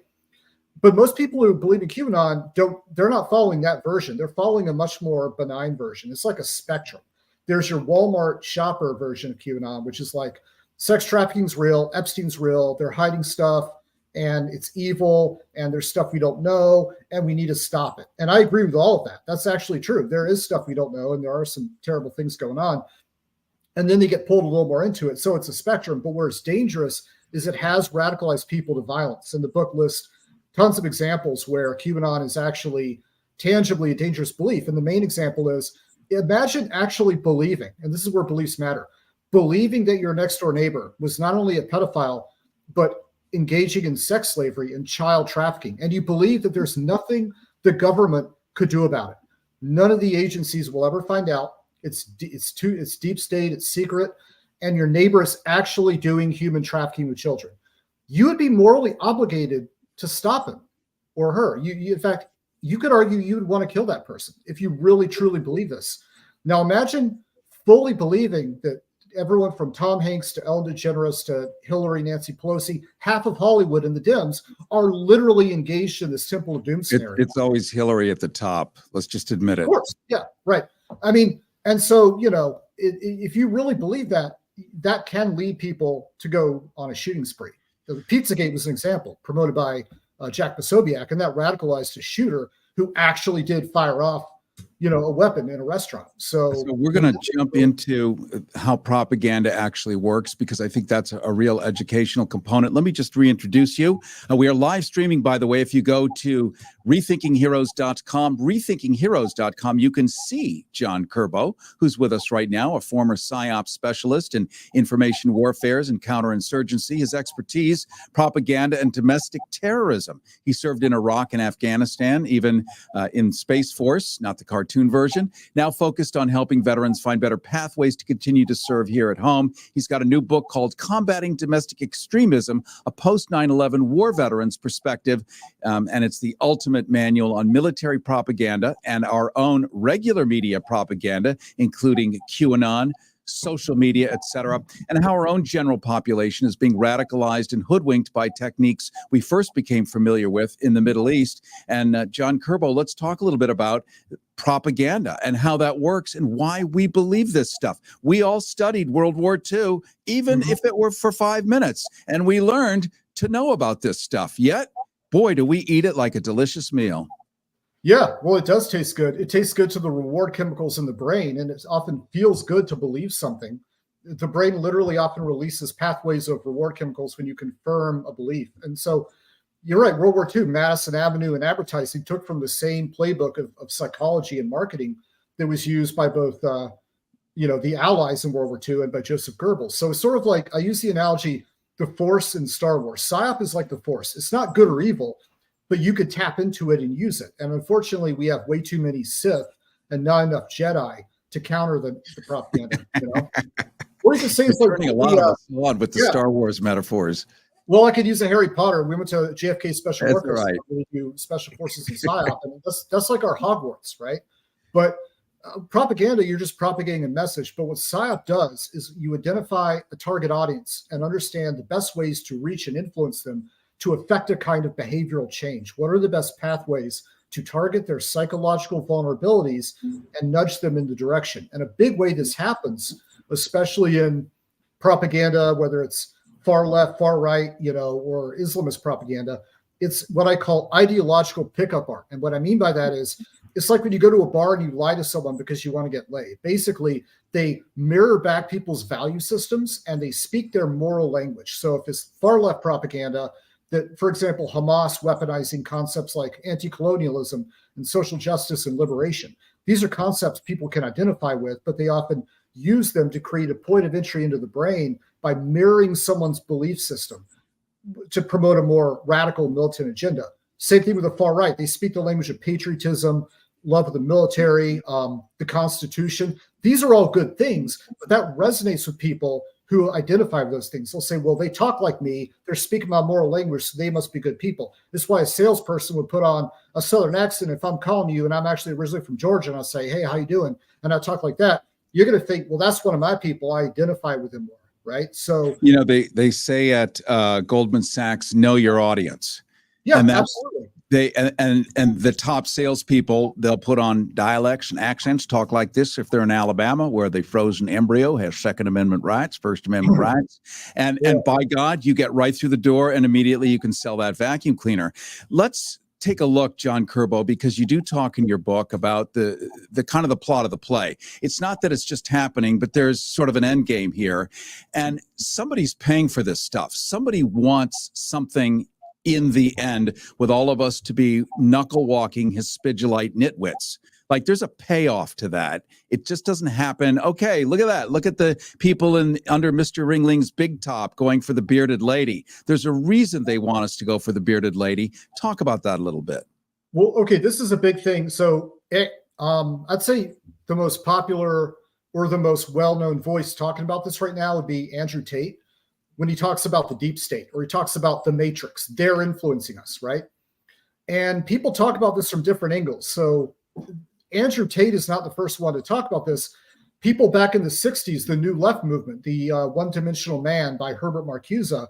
But most people who believe in QAnon they're not following that version. They're following a much more benign version. It's like a spectrum. There's your Walmart shopper version of QAnon, which is like, sex trafficking's real, Epstein's real, they're hiding stuff, and it's evil, and there's stuff we don't know, and we need to stop it. And I agree with all of that. That's actually true. There is stuff we don't know, and there are some terrible things going on. And then they get pulled a little more into it. So it's a spectrum. But where it's dangerous is it has radicalized people to violence. And the book lists tons of examples where QAnon is actually tangibly a dangerous belief. And the main example is, imagine actually believing, and this is where beliefs matter, believing that your next door neighbor was not only a pedophile, but engaging in sex slavery and child trafficking. And you believe that there's nothing the government could do about it. None of the agencies will ever find out. It's deep state, it's secret, and your neighbor is actually doing human trafficking with children. You would be morally obligated to stop him or her. In fact, you could argue you would want to kill that person if you really truly believe this. Now imagine fully believing that everyone from Tom Hanks to Ellen DeGeneres to Hillary, Nancy Pelosi, half of Hollywood and the Dems are literally engaged in this Temple of Doom scenario. It's always Hillary at the top. Let's just admit it. Of course. Yeah, right. I mean, and so, if you really believe that, that can lead people to go on a shooting spree. The Pizzagate was an example promoted by Jack Posobiec, and that radicalized a shooter who actually did fire off, a weapon in a restaurant. So we're going to jump into how propaganda actually works, because I think that's a real educational component. Let me just reintroduce you. We are live streaming, by the way. If you go to rethinkingheroes.com, you can see John Curbo, who's with us right now, a former PSYOPS specialist in information warfares and counterinsurgency. His expertise, propaganda and domestic terrorism. He served in Iraq and Afghanistan, even in Space Force, not the cartoon cartoon version, now focused on helping veterans find better pathways to continue to serve here at home. He's got a new book called Combating Domestic Extremism, a post 9/11 war veterans perspective. And it's the ultimate manual on military propaganda and our own regular media propaganda, including QAnon, social media, etc., and how our own general population is being radicalized and hoodwinked by techniques we first became familiar with in the Middle East. And John Curbo, let's talk a little bit about propaganda and how that works and why we believe this stuff. We all studied World War II, even if it were for 5 minutes, and we learned to know about this stuff. Yet, boy, do we eat it like a delicious meal. Yeah, well, it does taste good. It tastes good to the reward chemicals in the brain, and it often feels good to believe something. The brain literally often releases pathways of reward chemicals when you confirm a belief. And so you're right, World War II, Madison Avenue and advertising took from the same playbook of psychology and marketing that was used by both, the Allies in World War II and by Joseph Goebbels. So it's sort of like, I use the analogy, the Force in Star Wars. PSYOP is like the Force. It's not good or evil, but you could tap into it and use it. And unfortunately, we have way too many Sith and not enough Jedi to counter the propaganda. Or you could say it's like turning a lot of us on with the Star Wars metaphors. Well, I could use a Harry Potter. We went to JFK Special That's Forces. right. We do Special Forces and PSYOP. And that's like our Hogwarts, right? But propaganda, you're just propagating a message. But what PSYOP does is you identify a target audience and understand the best ways to reach and influence them to affect a kind of behavioral change. What are the best pathways to target their psychological vulnerabilities and nudge them in the direction? And a big way this happens, especially in propaganda, whether it's far left, far right, or Islamist propaganda, it's what I call ideological pickup art. And what I mean by that is, it's like when you go to a bar and you lie to someone because you want to get laid. Basically, they mirror back people's value systems and they speak their moral language. So if it's far left propaganda, that, for example, Hamas weaponizing concepts like anti-colonialism and social justice and liberation. These are concepts people can identify with, but they often use them to create a point of entry into the brain by mirroring someone's belief system to promote a more radical militant agenda. Same thing with the far right. They speak the language of patriotism, love of the military, the Constitution. These are all good things, but that resonates with people who identify with those things. They'll say, well, they talk like me. They're speaking my moral language, so they must be good people. This is why a salesperson would put on a Southern accent. If I'm calling you and I'm actually originally from Georgia and I'll say, hey, how you doing? And I talk like that, you're going to think, well, that's one of my people. I identify with them more, right? So, they say at Goldman Sachs, know your audience. Yeah, and absolutely. And the top salespeople, they'll put on dialects and accents, talk like this if they're in Alabama, where the frozen embryo has Second Amendment rights, First Amendment rights. And by God, you get right through the door and immediately you can sell that vacuum cleaner. Let's take a look, John Curbo, because you do talk in your book about the kind of the plot of the play. It's not that it's just happening, but there's sort of an end game here. And somebody's paying for this stuff. Somebody wants something in the end with all of us to be knuckle walking Hispidulite nitwits. Like there's a payoff to that. It just doesn't happen. Okay, look at that. Look at the people under Mr. Ringling's big top going for the bearded lady. There's a reason they want us to go for the bearded lady. Talk about that a little bit. Well, okay, this is a big thing. So I'd say the most popular or the most well-known voice talking about this right now would be Andrew Tate. When he talks about the deep state or he talks about the matrix, they're influencing us, right? And people talk about this from different angles. So Andrew Tate is not the first one to talk about this. People back in the 60s, the New Left movement, the One-Dimensional Man by Herbert Marcuse,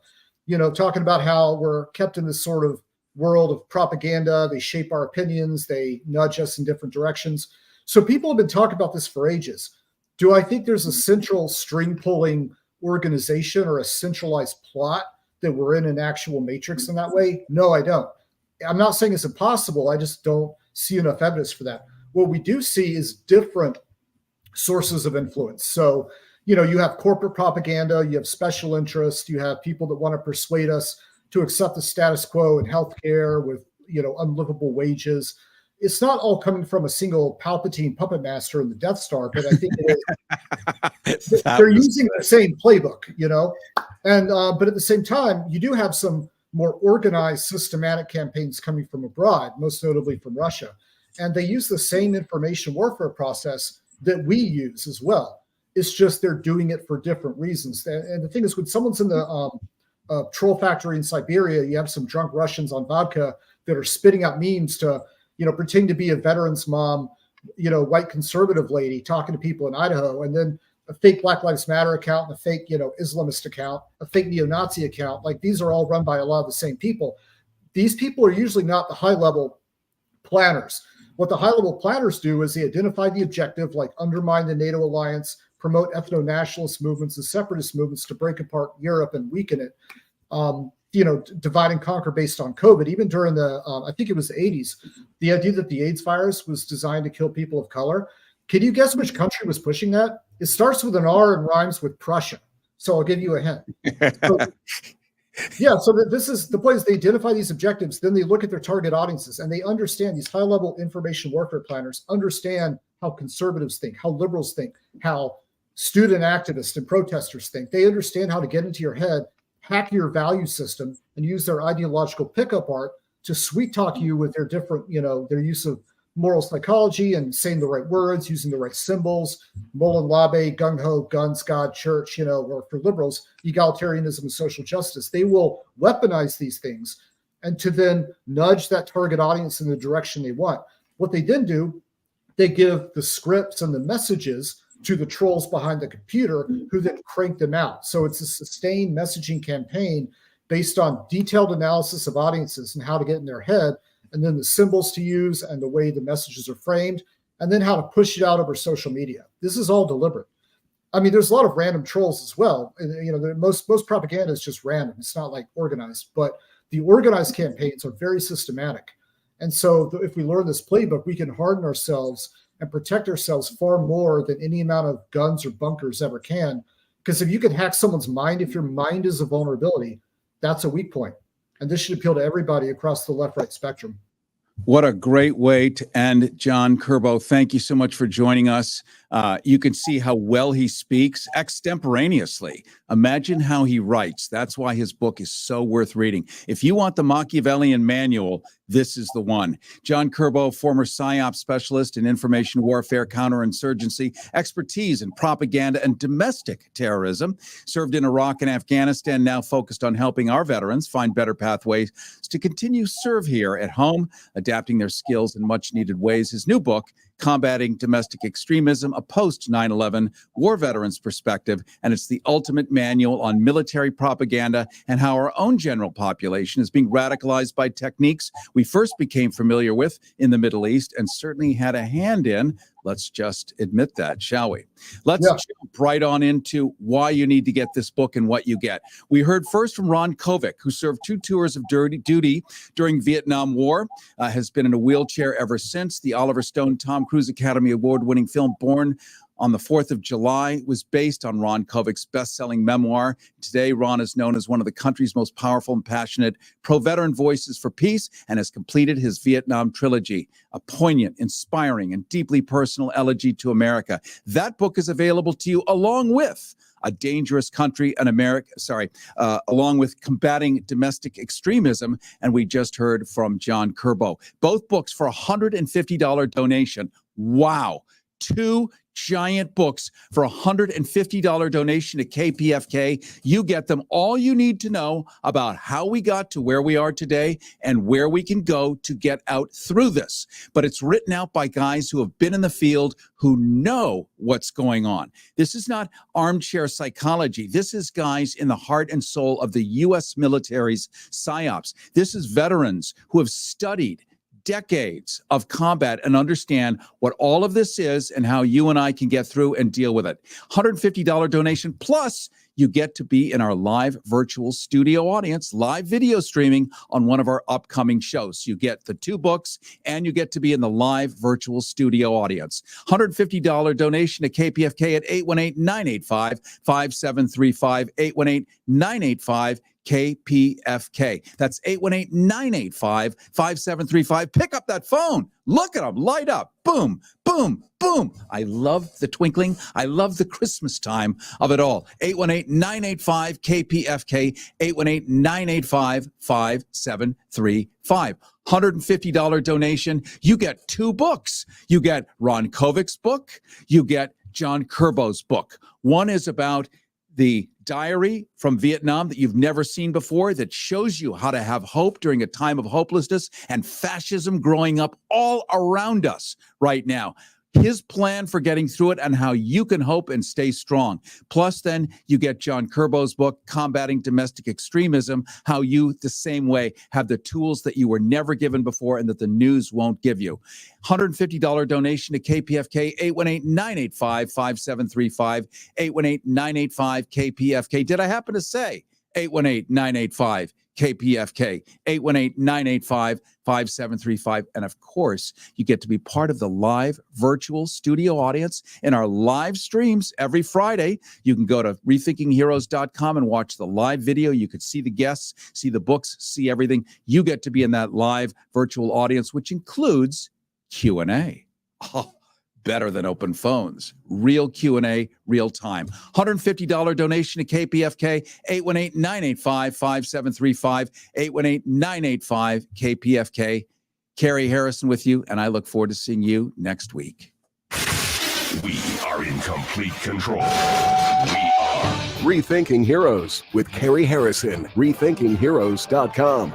talking about how we're kept in this sort of world of propaganda. They shape our opinions. They nudge us in different directions. So people have been talking about this for ages. Do I think there's a central string-pulling organization or a centralized plot that we're in an actual matrix in that way? No, I don't. I'm not saying it's impossible. I just don't see enough evidence for that. What we do see is different sources of influence. So, you have corporate propaganda, you have special interests, you have people that want to persuade us to accept the status quo in healthcare with, unlivable wages. It's not all coming from a single Palpatine puppet master in the Death Star, but I think it is. They're using the same playbook, and but at the same time, you do have some more organized, systematic campaigns coming from abroad, most notably from Russia. And they use the same information warfare process that we use as well. It's just they're doing it for different reasons. And the thing is, when someone's in the troll factory in Siberia, you have some drunk Russians on vodka that are spitting out memes to, pretend to be a veteran's mom, white conservative lady talking to people in Idaho, and then a fake Black Lives Matter account, and a fake, Islamist account, a fake neo-Nazi account. Like, these are all run by a lot of the same people. These people are usually not the high-level planners. What the high-level planners do is they identify the objective, like undermine the NATO alliance, promote ethno-nationalist movements and separatist movements to break apart Europe and weaken it. Divide and conquer based on COVID. Even during the, I think it was the 80s, the idea that the AIDS virus was designed to kill people of color. Can you guess which country was pushing that? It starts with an R and rhymes with Prussia. So I'll give you a hint. So this is the point: is they identify these objectives, then they look at their target audiences, and they understand, these high-level information warfare planners understand how conservatives think, how liberals think, how student activists and protesters think. They understand how to get into your head, hack your value system, and use their ideological pickup art to sweet talk you with their different, their use of moral psychology and saying the right words, using the right symbols, Molin Labe, gung-ho, guns, God, church, or for liberals, egalitarianism and social justice. They will weaponize these things and to then nudge that target audience in the direction they want. What they then do, they give the scripts and the messages to the trolls behind the computer, who then crank them out. So it's a sustained messaging campaign based on detailed analysis of audiences and how to get in their head, and then the symbols to use and the way the messages are framed, and then how to push it out over social media. This is all deliberate. I mean, there's a lot of random trolls as well. And, most propaganda is just random. It's not like organized, but the organized campaigns are very systematic. And so if we learn this playbook, we can harden ourselves and protect ourselves far more than any amount of guns or bunkers ever can. Because if you can hack someone's mind, if your mind is a vulnerability, that's a weak point. And this should appeal to everybody across the left-right spectrum. What a great way to end, John Curbo. Thank you so much for joining us. You can see how well he speaks extemporaneously. Imagine how he writes. That's why his book is so worth reading. If you want the Machiavellian manual, this is the one. John Curbo, former PSYOPS specialist in information warfare, counterinsurgency, expertise in propaganda and domestic terrorism, served in Iraq and Afghanistan, now focused on helping our veterans find better pathways to continue serve here at home, adapting their skills in much needed ways. His new book, Combating Domestic Extremism, a post 9/11 war veterans perspective, and it's the ultimate manual on military propaganda and how our own general population is being radicalized by techniques we first became familiar with in the Middle East and certainly had a hand in. Let's just admit that, shall we? Let's jump right on into why you need to get this book and what you get. We heard first from Ron Kovic, who served 2 tours of duty during Vietnam War, has been in a wheelchair ever since. The Oliver Stone Tom Cruise Academy Award-winning film Born on the 4th of July was based on Ron Kovic's best-selling memoir. Today, Ron is known as one of the country's most powerful and passionate pro-veteran voices for peace and has completed his Vietnam trilogy, a poignant, inspiring, and deeply personal elegy to America. That book is available to you along with A Dangerous Country in America, along with Combating Domestic Extremism. And we just heard from John Curbo. Both books for a $150 donation. Wow. 2 giant books for a $150 donation to KPFK. You get them. All you need to know about how we got to where we are today and where we can go to get out through this. But it's written out by guys who have been in the field, who know what's going on. This is not armchair psychology. This is guys in the heart and soul of the U.S. military's PSYOPs. This is veterans who have studied decades of combat and understand what all of this is and how you and I can get through and deal with it. $150 donation, plus you get to be in our live virtual studio audience, live video streaming on one of our upcoming shows. You get the 2 books and you get to be in the live virtual studio audience. $150 donation to KPFK at 818-985-5735, 818-985 KPFK. That's 818-985-5735. Pick up that phone. Look at them light up. Boom, boom, boom. I love the twinkling. I love the Christmas time of it all. 818-985-KPFK, 818-985-5735. $150 donation. You get 2 books. You get Ron Kovic's book. You get John Kerbo's book. One is about the diary from Vietnam that you've never seen before, that shows you how to have hope during a time of hopelessness and fascism growing up all around us right now. His plan for getting through it and how you can hope and stay strong. Plus, then you get John Kerbo's book, Combating Domestic Extremism, how you, the same way, have the tools that you were never given before and that the news won't give you. $150 donation to KPFK, 818-985-5735, 818-985-KPFK. Did I happen to say 818-985-KPFK, 818-985-5735. And of course, you get to be part of the live virtual studio audience in our live streams every Friday. You can go to rethinkingheroes.com and watch the live video. You could see the guests, see the books, see everything. You get to be in that live virtual audience, which includes Q&A. Oh, better than open phones. Real Q&A, real time. $150 donation to KPFK, 818-985-5735, 818-985-KPFK. Carrie Harrison with you, and I look forward to seeing you next week. We are in complete control. We are Rethinking Heroes with Carrie Harrison. RethinkingHeroes.com.